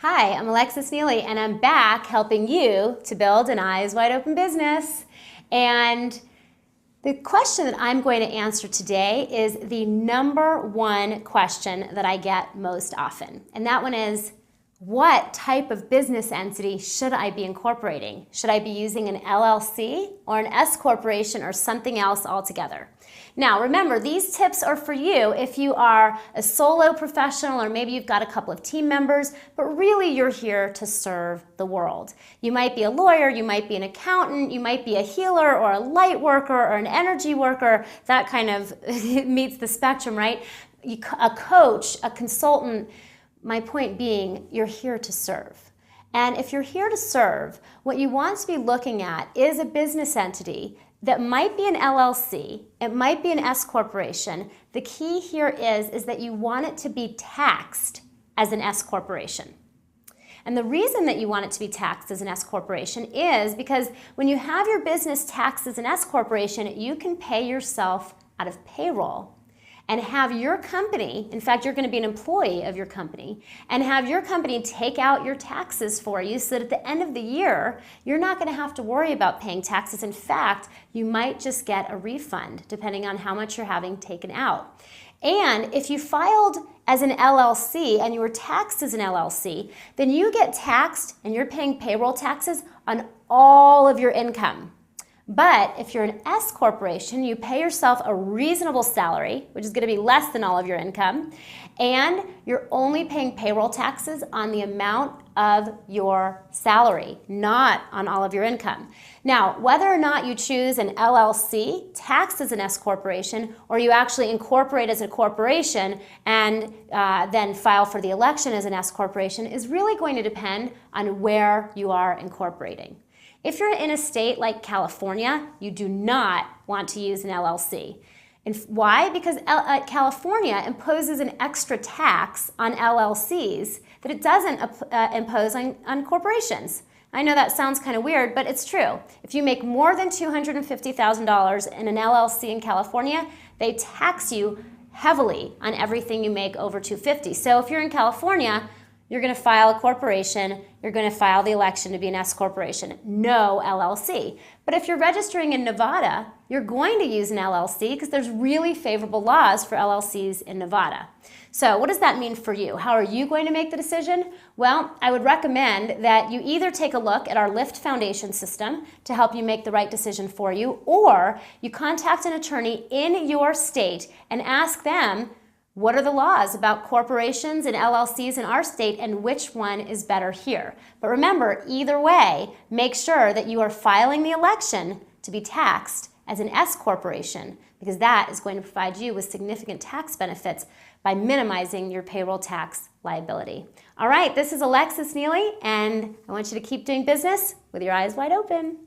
Hi, I'm Alexis Neely, and I'm back helping you to build an eyes wide open business. And the question that I'm going to answer today is the number one question that I get most often. And that one is, what type of business entity should I be incorporating? Should I be using an LLC or an S corporation or something else altogether? Now remember, these tips are for you if you are a solo professional or maybe you've got a couple of team members, but really you're here to serve the world. You might be a lawyer, you might be an accountant, you might be a healer or a light worker or an energy worker. That kind of meets the spectrum, right? A coach, a consultant. My point being, you're here to serve. And if you're here to serve, what you want to be looking at is a business entity that might be an LLC, it might be an S corporation. The key here is that you want it to be taxed as an S corporation. And the reason that you want it to be taxed as an S corporation is because when you have your business taxed as an S corporation, you can pay yourself out of payroll and have your company, in fact, you're going to be an employee of your company, and have your company take out your taxes for you so that at the end of the year, you're not going to have to worry about paying taxes. In fact, you might just get a refund depending on how much you're having taken out. And if you filed as an LLC and you were taxed as an LLC, then you get taxed and you're paying payroll taxes on all of your income. But if you're an S corporation, you pay yourself a reasonable salary, which is going to be less than all of your income, and you're only paying payroll taxes on the amount of your salary, not on all of your income. Now, whether or not you choose an LLC taxed as an S corporation, or you actually incorporate as a corporation and then file for the election as an S corporation is really going to depend on where you are incorporating. If you're in a state like California, you do not want to use an LLC. And why? Because California imposes an extra tax on LLCs that it doesn't impose on corporations. I know that sounds kind of weird, but it's true. If you make more than $250,000 in an LLC in California, they tax you heavily on everything you make over $250,000. So if you're in California, you're going to file a corporation, you're going to file the election to be an S corporation, no LLC. But if you're registering in Nevada, you're going to use an LLC because there's really favorable laws for LLCs in Nevada. So what does that mean for you? How are you going to make the decision? Well, I would recommend that you either take a look at our Lift Foundation system to help you make the right decision for you, or you contact an attorney in your state and ask them, what are the laws about corporations and LLCs in our state and which one is better here? But remember, either way, make sure that you are filing the election to be taxed as an S corporation because that is going to provide you with significant tax benefits by minimizing your payroll tax liability. All right, this is Alexis Neely, and I want you to keep doing business with your eyes wide open.